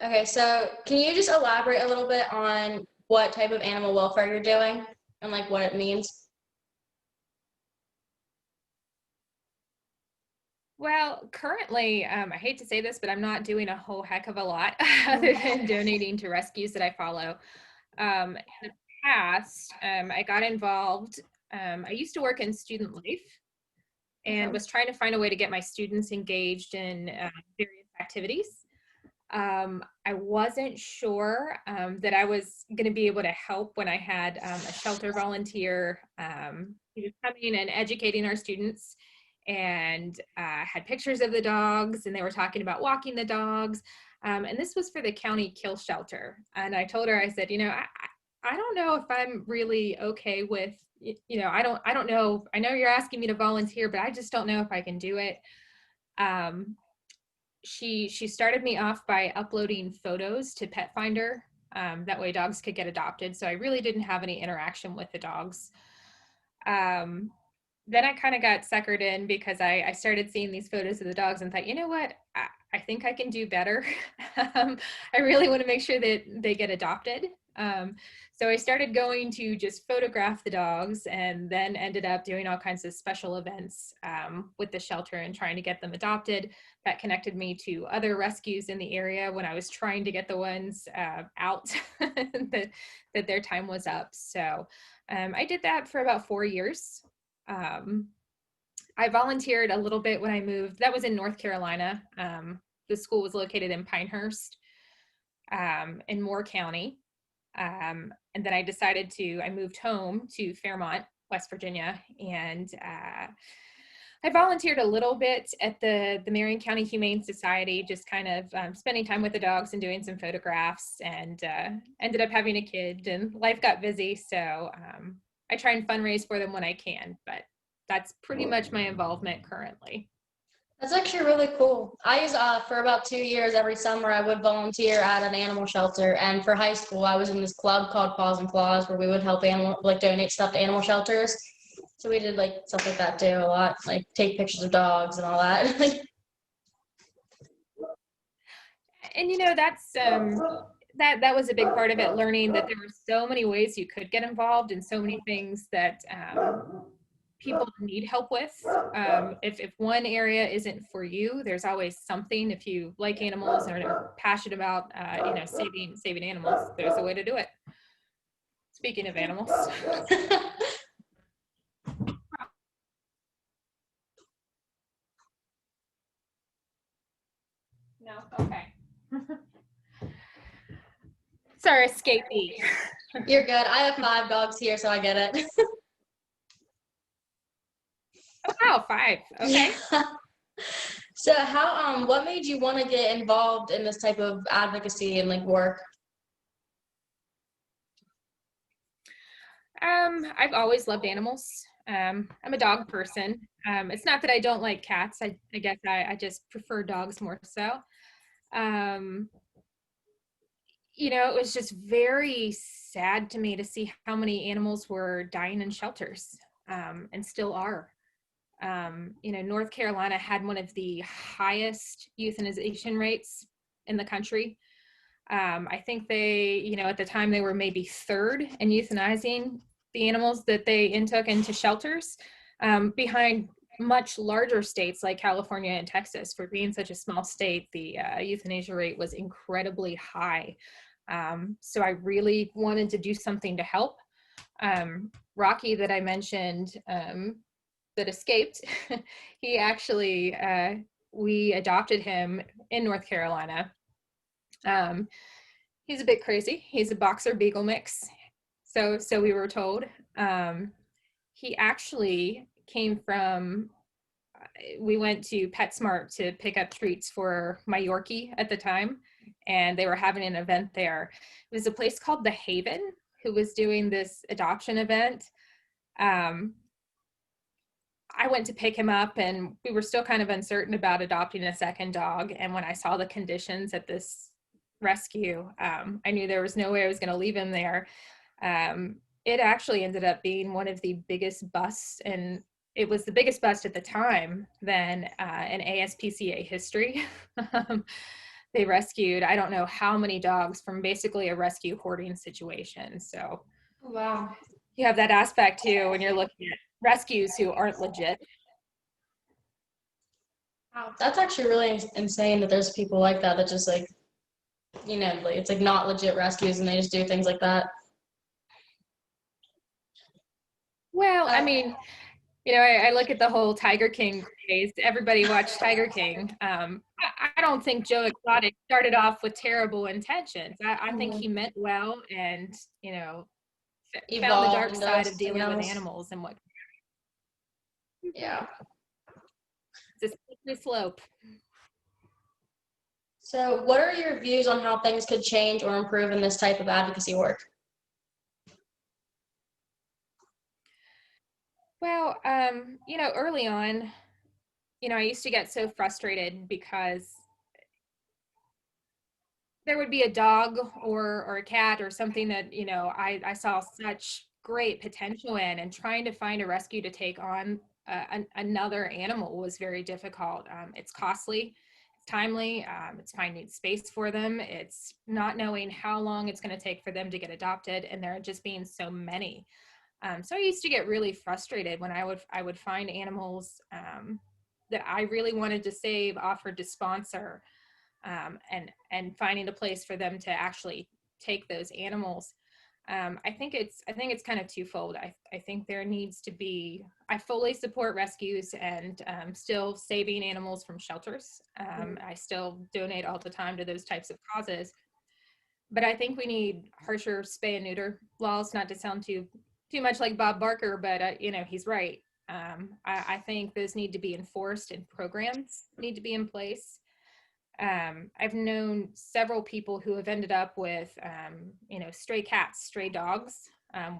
Okay, so can you just elaborate a little bit on what type of animal welfare you're doing and like what it means? Well, currently, I hate to say this, but I'm not doing a whole heck of a lot other than donating to rescues that I follow. In the past, I got involved. I used to work in student life and Okay. was trying to find a way to get my students engaged in various activities. I wasn't sure that I was going to be able to help when I had a shelter volunteer he was coming and educating our students and had pictures of the dogs, and they were talking about walking the dogs. And this was for the county kill shelter. And I told her, I said, I don't know if I'm really okay with, I don't know. I know you're asking me to volunteer, but I just don't know if I can do it. Um, she started me off by uploading photos to Pet Finder. That way dogs could get adopted. So I really didn't have any interaction with the dogs. Um, then I kind of got suckered in because I started seeing these photos of the dogs and thought, you know what, I think I can do better. I really want to make sure that they get adopted. So I started going to just photograph the dogs and then ended up doing all kinds of special events with the shelter and trying to get them adopted. That connected me to other rescues in the area when I was trying to get the ones out that their time was up. So I did that for about 4 years. Um, I volunteered a little bit when I moved. That was in North Carolina. The school was located in Pinehurst in Moore County. And then I moved home to Fairmont, West Virginia, and I volunteered a little bit at the Marion County Humane Society, just kind of spending time with the dogs and doing some photographs, and ended up having a kid, and life got busy. So I try and fundraise for them when I can, but that's pretty much my involvement currently. That's actually really cool. For about 2 years, every summer, I would volunteer at an animal shelter. And for high school, I was in this club called Paws and Claws where we would help donate stuff to animal shelters. So we did like stuff like that too a lot, like take pictures of dogs and all that. And that was a big part of it, learning that there were so many ways you could get involved and so many things that people need help with. If one area isn't for you, there's always something. If you like animals and are passionate about saving animals, there's a way to do it. Speaking of animals. No, okay. Sorry, escapee. You're good. I have 5 dogs here, so I get it. Oh wow, 5. Okay. So what made you want to get involved in this type of advocacy and like work? I've always loved animals. I'm a dog person. It's not that I don't like cats. I guess I just prefer dogs more so. Um, it was just very sad to me to see how many animals were dying in shelters, and still are. North Carolina had one of the highest euthanization rates in the country. I think at the time they were maybe third in euthanizing the animals that they took into shelters, behind much larger states like California and Texas. For being such a small state, the euthanasia rate was incredibly high. So I really wanted to do something to help. Rocky that I mentioned, that escaped, he actually, we adopted him in North Carolina. He's a bit crazy. He's a boxer beagle mix. So we were told. He actually came from, we went to PetSmart to pick up treats for my Yorkie at the time, and they were having an event there. It was a place called The Haven who was doing this adoption event. I went to pick him up, and we were still kind of uncertain about adopting a second dog. And when I saw the conditions at this rescue, I knew there was no way I was going to leave him there. It actually ended up being one of the biggest busts, and it was the biggest bust at the time than in ASPCA history. they rescued, I don't know how many dogs from basically a rescue hoarding situation. So Wow. you have that aspect too when you're looking at rescues who aren't legit. Wow. That's actually really insane that there's people like that that just like, like it's like not legit rescues and they just do things like that. Well, I Uh, mean, I look at the whole Tiger King craze. Everybody watched Tiger King. I don't think Joe Exotic started off with terrible intentions. I think he mhm. meant well and, found the Evolved dark into side of something dealing with else. animals and what Yeah. it's a slippery slope. So, what are your views on how things could change or improve in this type of advocacy work? Well, early on, I used to get so frustrated because there would be a dog or a cat or something that I saw such great potential in, and trying to find a rescue to take on another animal was very difficult. It's costly, it's timely, it's finding space for them, it's not knowing how long it's going to take for them to get adopted, and there are just being so many. So I used to get really frustrated when I would find animals that I really wanted to save, offered to sponsor, and finding a place for them to actually take those animals. I think it's kind of twofold. I think there needs to be. I fully support rescues and still saving animals from shelters. I still donate all the time to those types of causes. But I think we need harsher spay and neuter laws. Not to sound too much like Bob Barker, but he's right. I think those need to be enforced, and programs need to be in place. I've known several people who have ended up with, stray cats, stray dogs,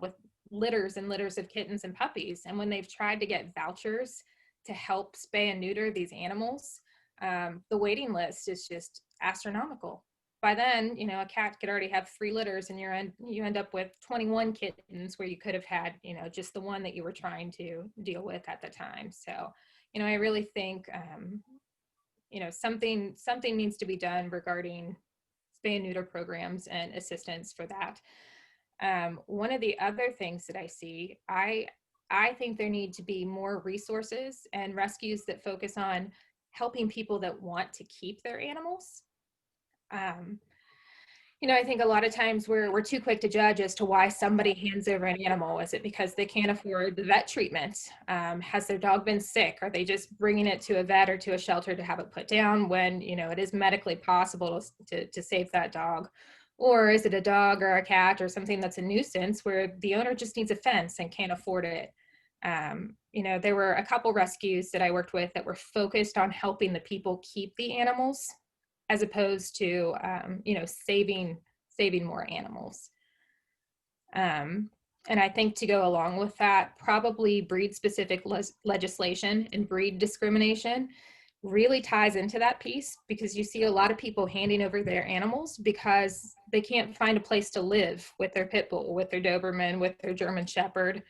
with litters and litters of kittens and puppies. And when they've tried to get vouchers to help spay and neuter these animals, the waiting list is just astronomical. By then, a cat could already have 3 litters, and you end up with 21 kittens where you could have had, just the one that you were trying to deal with at the time. So, I really think something needs to be done regarding spay and neuter programs and assistance for that. One of the other things that I see, I think there need to be more resources and rescues that focus on helping people that want to keep their animals. Um, I think a lot of times we're too quick to judge as to why somebody hands over an animal. Is it because they can't afford the vet treatment? Has their dog been sick? Are they just bringing it to a vet or to a shelter to have it put down when it is medically possible to save that dog? Or is it a dog or a cat or something that's a nuisance where the owner just needs a fence and can't afford it? There were a couple rescues that I worked with that were focused on helping the people keep the animals, as opposed to saving more animals. And I think to go along with that, probably breed specific legislation and breed discrimination really ties into that piece, because you see a lot of people handing over their animals because they can't find a place to live with their pit bull, with their Doberman, with their German Shepherd,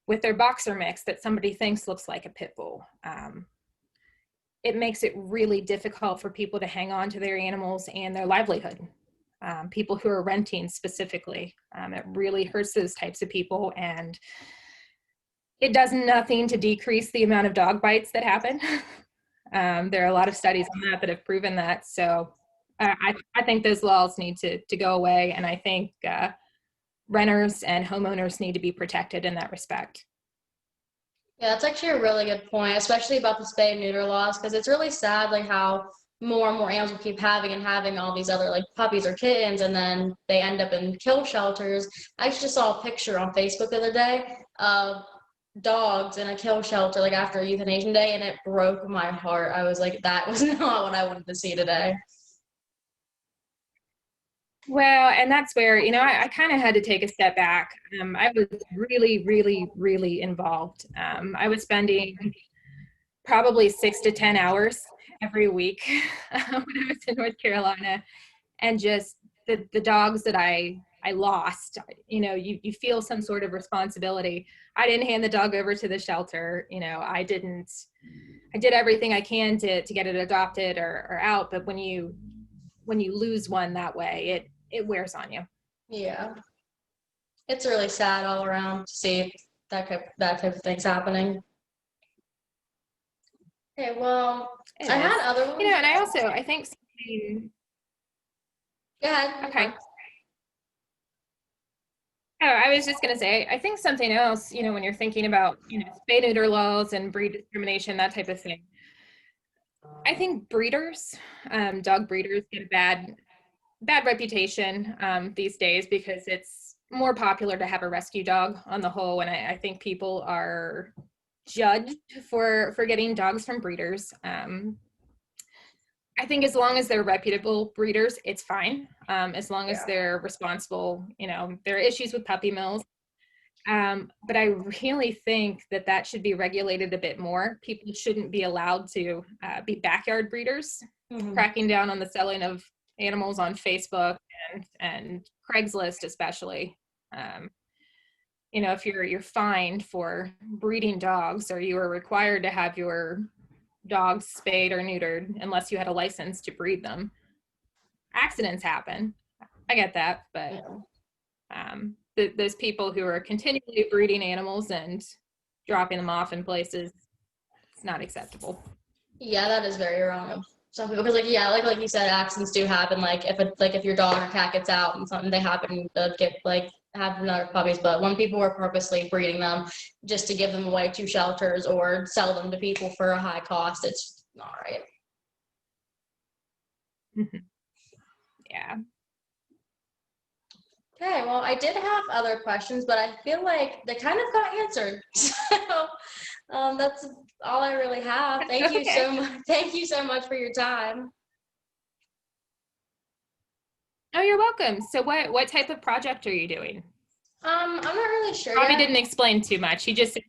with their boxer mix that somebody thinks looks like a pit bull. It makes it really difficult for people to hang on to their animals and their livelihood. People who are renting specifically, it really hurts those types of people, and it does nothing to decrease the amount of dog bites that happen. There are a lot of studies on that have proven that. So I think those laws need to go away, and I think renters and homeowners need to be protected in that respect. Yeah, that's actually a really good point, especially about the spay and neuter laws, because it's really sad like how more and more animals we keep having and having all these other like puppies or kittens, and then they end up in kill shelters. I actually just saw a picture on Facebook the other day of dogs in a kill shelter like after Euthanasia Day, and it broke my heart. I was like, that was not what I wanted to see today. Well, and that's where, I kind of had to take a step back. I was really, really, really involved. I was spending probably 6 to 10 hours every week when I was in North Carolina, and just the dogs that I lost, you feel some sort of responsibility. I didn't hand the dog over to the shelter. I did everything I can to get it adopted or out. But when you when you lose one that way, it wears on you. Yeah. It's really sad all around to see that type of things happening. Okay, well, It I is. had other You ones. know, and I think something, Go ahead. okay. Oh, I was just going to say, I think something else, you know, when you're thinking about, you know, spay neuter laws and breed discrimination, that type of thing. I think breeders, dog breeders get a bad reputation these days because it's more popular to have a rescue dog on the whole. And I think people are judged for getting dogs from breeders. I think as long as they're reputable breeders, it's fine. As long as Yeah. they're responsible, you know, there are issues with puppy mills. But I really think that should be regulated a bit more. People shouldn't be allowed to be backyard breeders, cracking down on the selling of animals on Facebook and Craigslist, especially. You know, if you're fined for breeding dogs, or you are required to have your dogs spayed or neutered unless you had a license to breed them. Accidents happen. I get that, but those people who are continually breeding animals and dropping them off in places, it's not acceptable. Yeah, that is very wrong of some people, because like you said, accidents do happen. Like if your dog or cat gets out and something, they happen to get have another puppies. But when people are purposely breeding them just to give them away to shelters or sell them to people for a high cost, it's not right. Yeah. Okay, well, I did have other questions, but I feel like they kind of got answered. So that's all I really have. Thank you Okay. so much. Thank you so much for your time. Oh, you're welcome. So what type of project are you doing? I'm not really sure Probably yet. didn't explain too much. You just said,